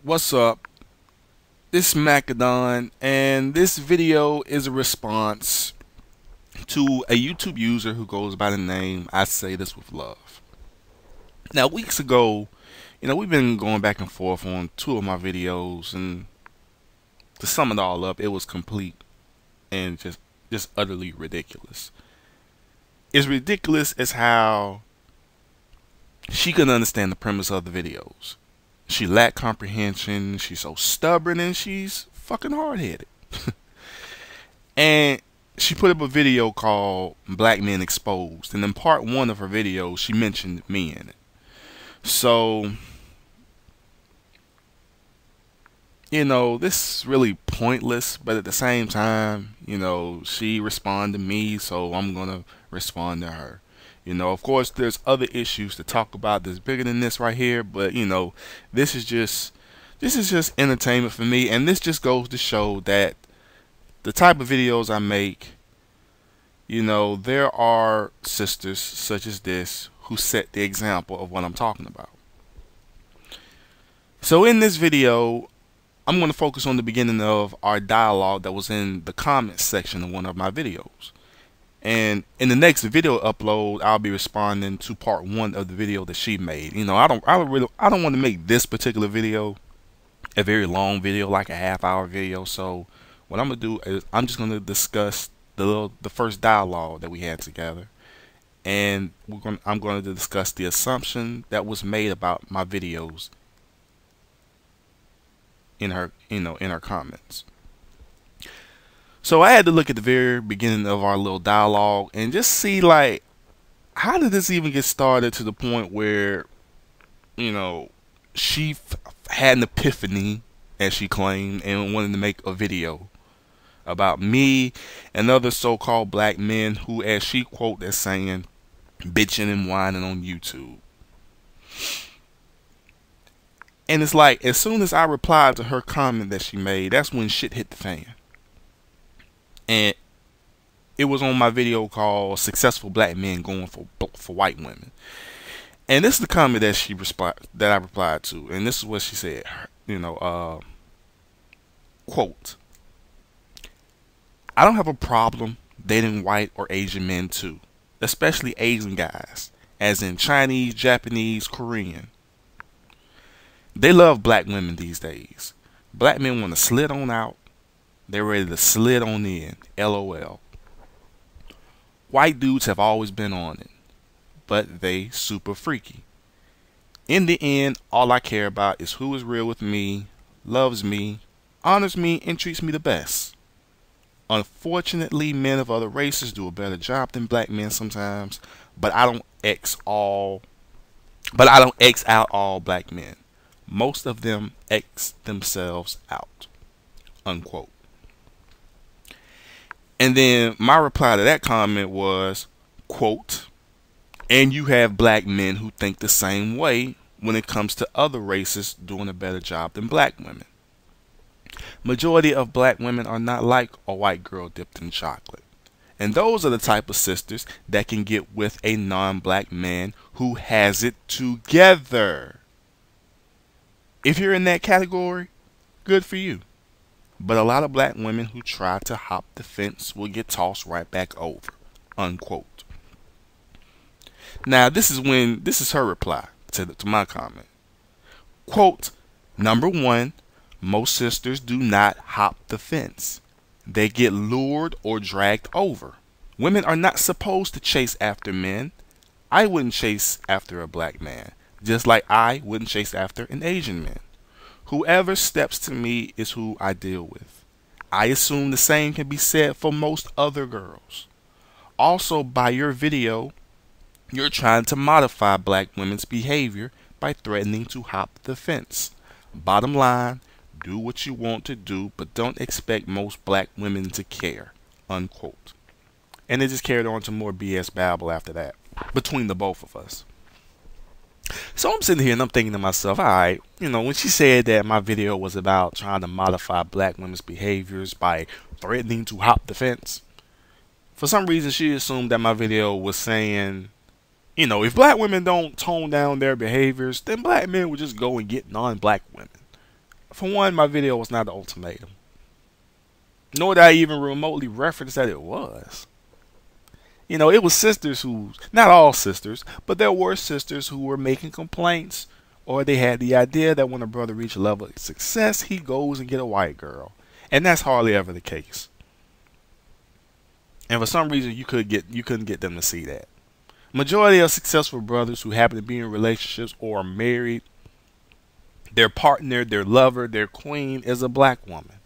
What's up? This is Macadon, and this video is a response to a YouTube user who goes by the name I Say This With Love. Now, weeks ago, we've been going back and forth on two of my videos, and to sum it all up, it was complete and just utterly ridiculous. It's ridiculous as how she couldn't understand the premise of the videos. She lacked comprehension, she's so stubborn, and she's fucking hard-headed. And she put up a video called Black Men Exposed, and in part one of her video, she mentioned me in it. So, this is really pointless, but at the same time, she responded to me, so I'm gonna respond to her. Of course, there's other issues to talk about that's bigger than this right here, but this is just entertainment for me, and this just goes to show that the type of videos I make, there are sisters such as this who set the example of what I'm talking about. So in this video, I'm going to focus on the beginning of our dialogue that was in the comments section of one of my videos. And in the next video upload, I'll be responding to part one of the video that she made. I don't want to make this particular video a very long video, like a half-hour video. So what I'm gonna do is I'm just gonna discuss the first dialogue that we had together, and I'm going to discuss the assumption that was made about my videos in her in her comments. So I had to look at the very beginning of our little dialogue and just see, like, how did this even get started to the point where, she had an epiphany, as she claimed, and wanted to make a video about me and other so-called black men who, as she quoted as saying, bitching and whining on YouTube. And it's like, as soon as I replied to her comment that she made, that's when shit hit the fan. And it was on my video called "Successful Black Men Going for White Women." And this is the comment that I replied to, and this is what she said. Quote: "I don't have a problem dating white or Asian men too, especially Asian guys, as in Chinese, Japanese, Korean. They love black women these days. Black men want to slit on out. They're ready to slid on in. LOL. White dudes have always been on it, but they super freaky. In the end, all I care about is who is real with me, loves me, honors me, and treats me the best. Unfortunately, men of other races do a better job than black men sometimes, but I don't X out all black men. Most of them X themselves out." Unquote. And then my reply to that comment was, quote, "And you have black men who think the same way when it comes to other races doing a better job than black women. Majority of black women are not like a white girl dipped in chocolate. And those are the type of sisters that can get with a non-black man who has it together. If you're in that category, good for you. But a lot of black women who try to hop the fence will get tossed right back over." Unquote. Now, this is her reply to my comment. Quote: "Number one, most sisters do not hop the fence. They get lured or dragged over. Women are not supposed to chase after men. I wouldn't chase after a black man, just like I wouldn't chase after an Asian man. Whoever steps to me is who I deal with. I assume the same can be said for most other girls. Also, by your video, you're trying to modify black women's behavior by threatening to hop the fence. Bottom line, do what you want to do, but don't expect most black women to care." Unquote. And it just carried on to more BS babble after that, between the both of us. So I'm sitting here and I'm thinking to myself, alright, when she said that my video was about trying to modify black women's behaviors by threatening to hop the fence, for some reason she assumed that my video was saying, if black women don't tone down their behaviors, then black men would just go and get non-black women. For one, my video was not an ultimatum, nor did I even remotely reference that it was. You know, it was sisters who, not all sisters, but there were sisters who were making complaints, or they had the idea that when a brother reached a level of success, he goes and get a white girl. And that's hardly ever the case. And for some reason, you couldn't get them to see that. Majority of successful brothers who happen to be in relationships or are married, their partner, their lover, their queen is a black woman.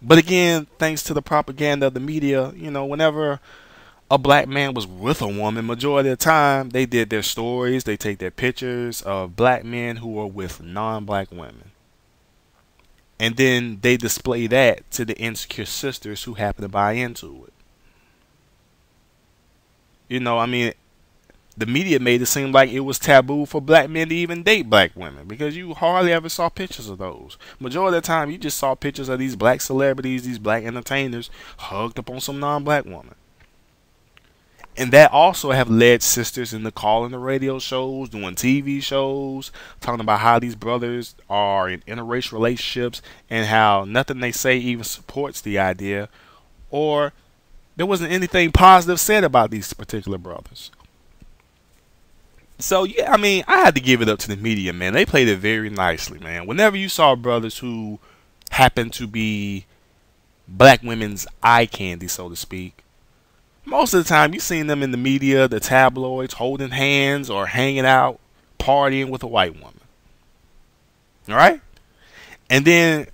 But again, thanks to the propaganda of the media, you know, whenever a black man was with a woman, majority of the time they did their stories, they take their pictures of black men who are with non-black women. And then they display that to the insecure sisters who happen to buy into it. You know, I mean, the media made it seem like it was taboo for black men to even date black women because you hardly ever saw pictures of those. Majority of the time, you just saw pictures of these black celebrities, these black entertainers hugged up on some non-black woman. And that also have led sisters into calling the radio shows, doing TV shows, talking about how these brothers are in interracial relationships and how nothing they say even supports the idea, or there wasn't anything positive said about these particular brothers. So, yeah, I mean, I had to give it up to the media, man. They played it very nicely, man. Whenever you saw brothers who happened to be black women's eye candy, so to speak, most of the time you seen them in the media, the tabloids, holding hands or hanging out, partying with a white woman. All right? And then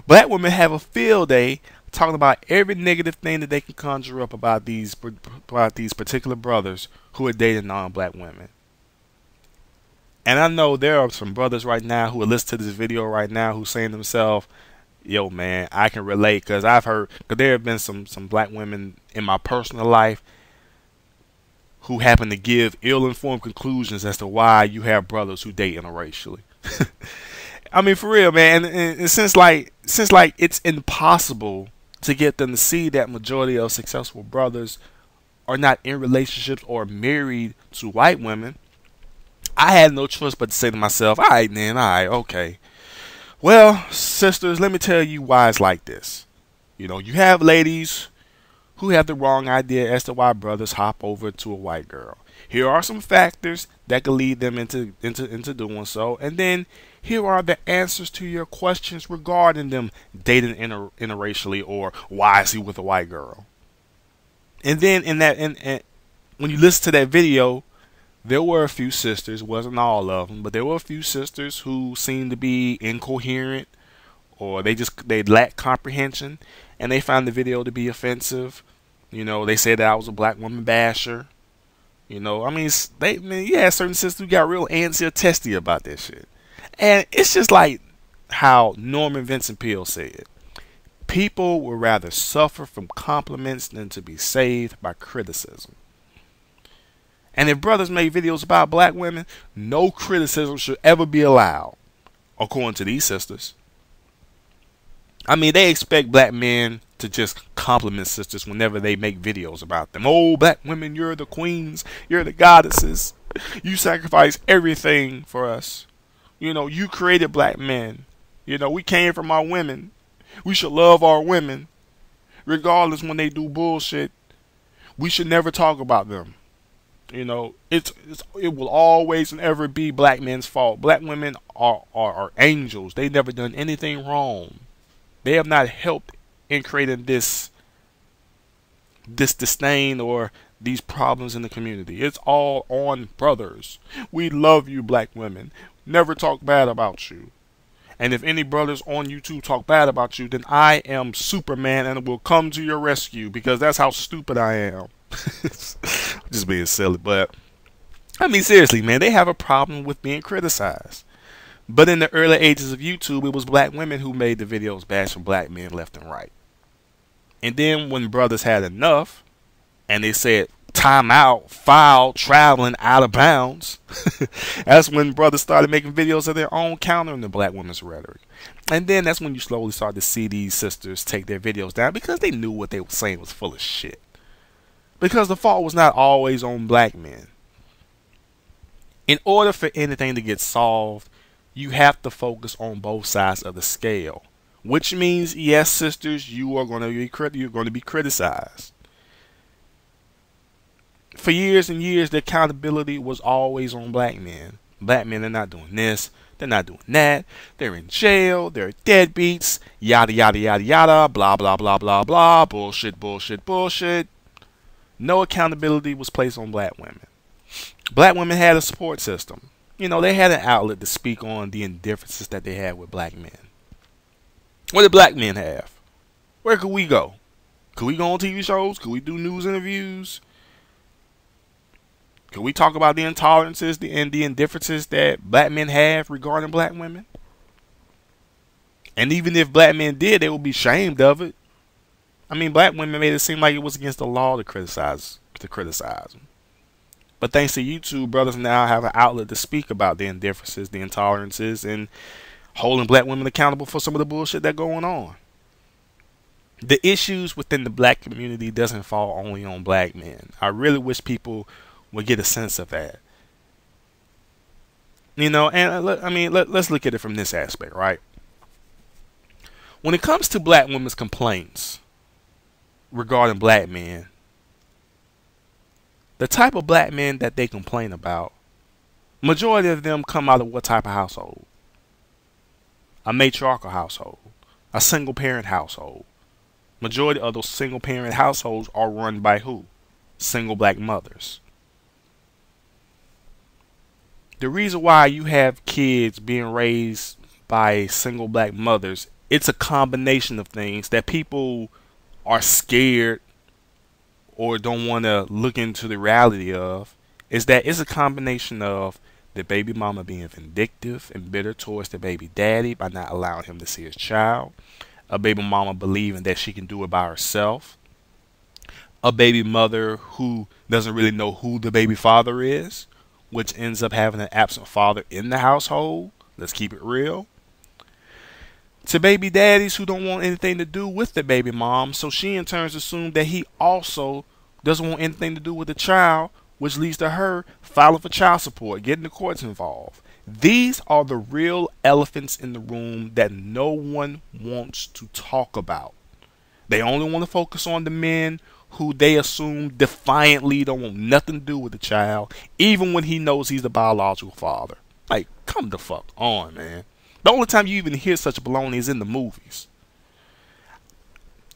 black women have a field day talking about every negative thing that they can conjure up about these particular brothers who are dating non-black women. And I know there are some brothers right now who will listen to this video right now who saying to themselves, yo, man, I can relate, because I've heard, because there have been some black women in my personal life who happen to give ill-informed conclusions as to why you have brothers who date interracially. I mean, for real, man. And since it's impossible to get them to see that majority of successful brothers are not in relationships or married to white women, I had no choice but to say to myself, all right, man, all right, okay. Well, sisters, let me tell you why it's like this. You know, you have ladies who have the wrong idea as to why brothers hop over to a white girl. Here are some factors that could lead them into doing so. And then here are the answers to your questions regarding them dating interracially, or why is he with a white girl. And then when you listen to that video, there were a few sisters, wasn't all of them, but there were a few sisters who seemed to be incoherent, or they lacked comprehension, and they found the video to be offensive. You know, they said that I was a black woman basher. You know, I mean, you had certain sisters who got real antsy or testy about that shit. And it's just like how Norman Vincent Peale said, people would rather suffer from compliments than to be saved by criticism. And if brothers make videos about black women, no criticism should ever be allowed, according to these sisters. I mean, they expect black men to just compliment sisters whenever they make videos about them. Oh, black women, you're the queens, you're the goddesses. You sacrifice everything for us. You know, you created black men. You know, we came from our women. We should love our women. Regardless when they do bullshit, we should never talk about them. You know, it will always and ever be black men's fault. Black women are angels. They've never done anything wrong. They have not helped in creating this disdain or these problems in the community. It's all on brothers. We love you, black women. Never talk bad about you. And if any brothers on YouTube talk bad about you, then I am Superman and will come to your rescue, because that's how stupid I am. Just being silly, but I mean, seriously, man, they have a problem with being criticized. But in the early ages of YouTube, it was black women who made the videos bashing black men left and right. And then when brothers had enough and they said time out, foul, traveling out of bounds, that's when brothers started making videos of their own countering the black women's rhetoric. And then that's when you slowly started to see these sisters take their videos down, because they knew what they were saying was full of shit. Because the fault was not always on black men. In order for anything to get solved, you have to focus on both sides of the scale. Which means, yes, sisters, you are going to be criticized. For years and years, the accountability was always on black men. Black men are not doing this, they're not doing that, they're in jail, they're deadbeats, yada yada yada yada, blah blah blah blah blah, bullshit, bullshit, bullshit. No accountability was placed on black women. Black women had a support system. They had an outlet to speak on the indifferences that they had with black men. What did black men have? Where could we go? Could we go on TV shows? Could we do news interviews? Could we talk about the intolerances and the indifferences that black men have regarding black women? And even if black men did, they would be ashamed of it. I mean, black women made it seem like it was against the law to criticize them. But thanks to YouTube, brothers now have an outlet to speak about the indifferences, the intolerances, and holding black women accountable for some of the bullshit that's going on. The issues within the black community doesn't fall only on black men. I really wish people would get a sense of that. Let's look at it from this aspect, right? When it comes to black women's complaints regarding black men, the type of black men that they complain about, majority of them come out of what type of household? A matriarchal household, a single parent household. Majority of those single parent households are run by who? Single black mothers. The reason why you have kids being raised by single black mothers, it's a combination of things that people are scared or don't want to look into the reality of, is that it's a combination of the baby mama being vindictive and bitter towards the baby daddy by not allowing him to see his child, a baby mama believing that she can do it by herself, a baby mother who doesn't really know who the baby father is, which ends up having an absent father in the household. Let's keep it real. To baby daddies who don't want anything to do with the baby mom, so she in turn assumes that he also doesn't want anything to do with the child, which leads to her filing for child support, getting the courts involved. These are the real elephants in the room that no one wants to talk about. They only want to focus on the men who they assume defiantly don't want nothing to do with the child, even when he knows he's the biological father. Like, come the fuck on, man. The only time you even hear such baloney is in the movies.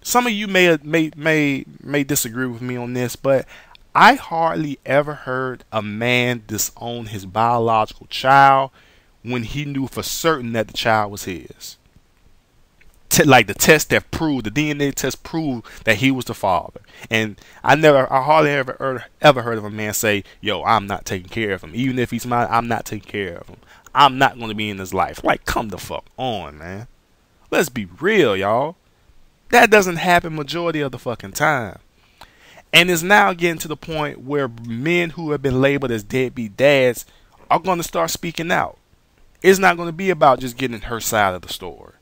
Some of you may disagree with me on this, but I hardly ever heard a man disown his biological child when he knew for certain that the child was his. Like the test that proved, the DNA test proved that he was the father. And I hardly ever heard of a man say, yo, I'm not taking care of him. Even if he's mine, I'm not taking care of him. I'm not going to be in his life. Like, come the fuck on, man. Let's be real, y'all. That doesn't happen majority of the fucking time. And it's now getting to the point where men who have been labeled as deadbeat dads are going to start speaking out. It's not going to be about just getting her side of the story.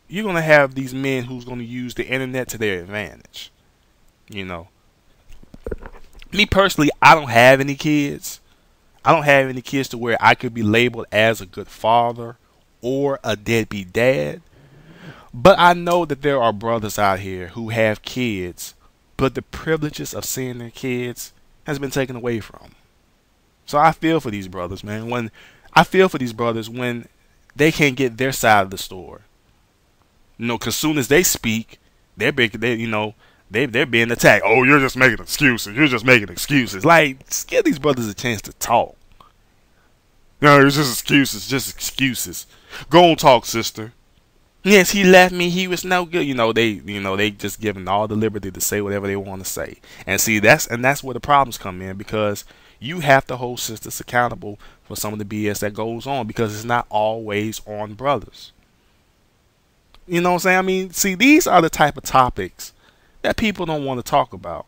You're going to have these men who's going to use the internet to their advantage. Me personally, I don't have any kids. I don't have any kids to where I could be labeled as a good father or a deadbeat dad. But I know that there are brothers out here who have kids, but the privileges of seeing their kids has been taken away from them. So I feel for these brothers, man. When they can't get their side of the story. Because soon as they speak, they're being attacked. Oh, you're just making excuses. You're just making excuses. Like, just give these brothers a chance to talk. No, it's just excuses. Go on, talk, sister. Yes, he left me. He was no good. They just giving all the liberty to say whatever they want to say. And see, that's where the problems come in, because you have to hold sisters accountable for some of the BS that goes on, because it's not always on brothers. You know what I'm saying? I mean, see, these are the type of topics that people don't want to talk about.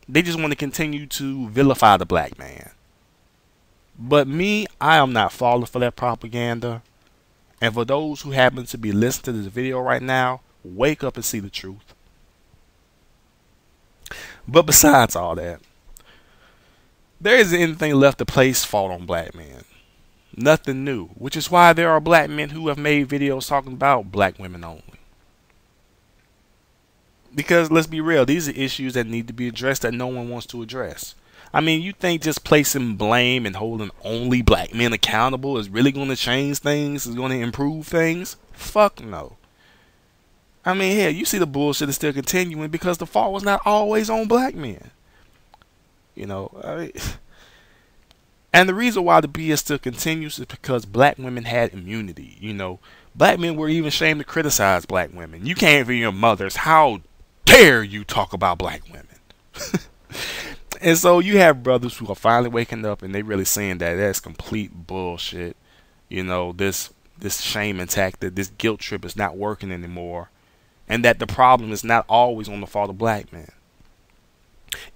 They just want to continue to vilify the black man. But me, I am not falling for that propaganda. And for those who happen to be listening to this video right now, wake up and see the truth. But besides all that, there isn't anything left to place fault on black men. Nothing new. Which is why there are black men who have made videos talking about black women only. Because let's be real, these are issues that need to be addressed that no one wants to address. I mean, you think just placing blame and holding only black men accountable is really going to change things, is going to improve things? Fuck no. I mean, hell, you see the bullshit is still continuing because the fault was not always on black men. You know, and the reason why the BS still continues is because black women had immunity. You know, black men were even ashamed to criticize black women. You can't be your mothers. How dare you talk about black women? And so you have brothers who are finally waking up and they really saying that that's complete bullshit. You know, this shaming tactic, this guilt trip is not working anymore. And that the problem is not always on the fault of black men.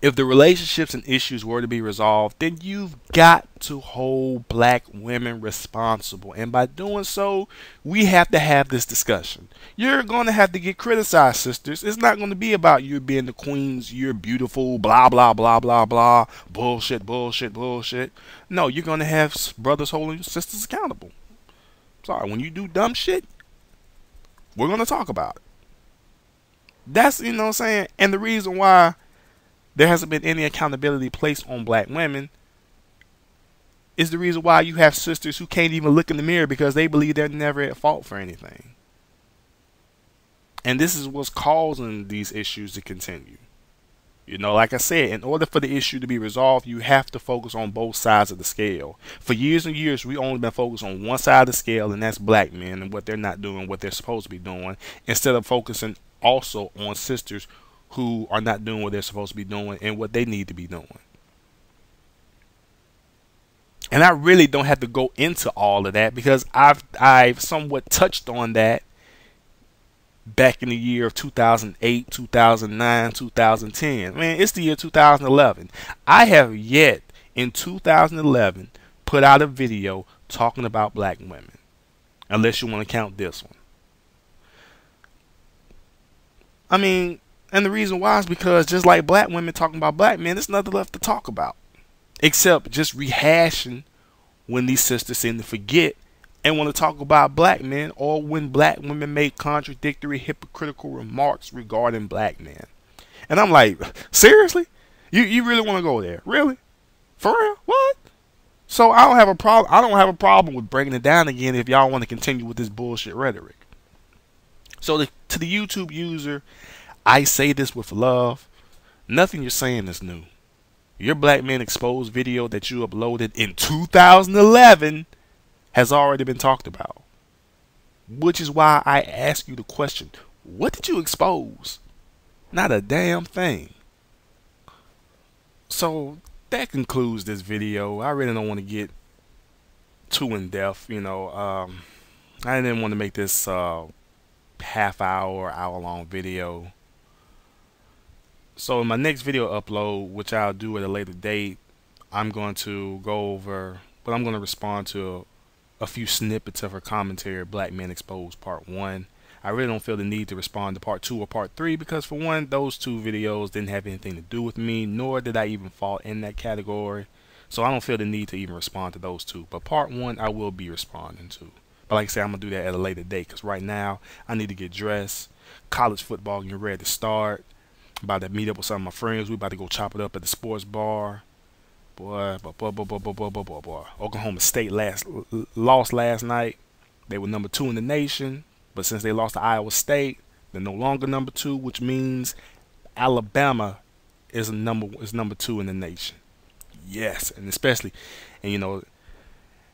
If the relationships and issues were to be resolved, then you've got to hold black women responsible. And by doing so, we have to have this discussion. You're going to have to get criticized, sisters. It's not going to be about you being the queens, you're beautiful, blah, blah, blah, blah, blah, bullshit, bullshit, bullshit. No, you're going to have brothers holding sisters accountable. Sorry, when you do dumb shit, we're going to talk about it. That's, you know what I'm saying? And the reason why there hasn't been any accountability placed on black women is the reason why you have sisters who can't even look in the mirror because they believe they're never at fault for anything. And this is what's causing these issues to continue. You know, like I said, in order for the issue to be resolved, you have to focus on both sides of the scale. For years and years, we've only been focused on one side of the scale, and that's black men and what they're not doing, what they're supposed to be doing, instead of focusing also on sisters who are not doing what they're supposed to be doing and what they need to be doing. And I really don't have to go into all of that because I've somewhat touched on that back in the year of 2008, 2009, 2010. Man, it's the year 2011. I have yet in 2011 put out a video talking about black women, unless you want to count this one. I mean, and the reason why is because just like black women talking about black men, there's nothing left to talk about. Except just rehashing when these sisters seem to forget and want to talk about black men, or when black women make contradictory, hypocritical remarks regarding black men. And I'm like, seriously? You really want to go there? Really? For real? What? So I don't have a problem. I don't have a problem with breaking it down again if y'all want to continue with this bullshit rhetoric. So to the YouTube user, I say this with love. Nothing you're saying is new. Your Black Men Exposed video that you uploaded in 2011 has already been talked about. Which is why I ask you the question, what did you expose? Not a damn thing. So that concludes this video. I really don't want to get too in depth. You know, I didn't want to make this hour long video. So in my next video upload, which I'll do at a later date, I'm going to go over, but I'm going to respond to a few snippets of her commentary, Black Men Exposed Part 1. I really don't feel the need to respond to Part 2 or Part 3 because, for one, those two videos didn't have anything to do with me, nor did I even fall in that category. So I don't feel the need to even respond to those two. But Part 1 I will be responding to. But like I said, I'm going to do that at a later date because right now I need to get dressed. College football getting ready to start. I'm about to meet up with some of my friends. We about to go chop it up at the sports bar. Boy. Oklahoma State lost last night. They were number 2 in the nation. But since they lost to Iowa State, they're no longer number 2, which means Alabama is number 2 in the nation. Yes, and especially, and you know,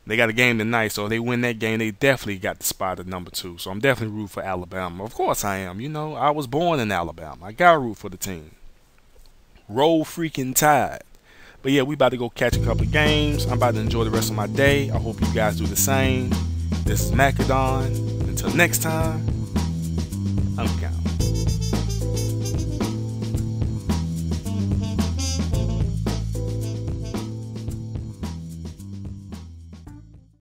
they got a game tonight, so if they win that game, they definitely got the spot at number 2. So I'm definitely rooting for Alabama. Of course I am. You know, I was born in Alabama. I got to root for the team. Roll freaking Tide. But yeah, we about to go catch a couple of games. I'm about to enjoy the rest of my day. I hope you guys do the same. This is Macadon. Until next time, I'm gone.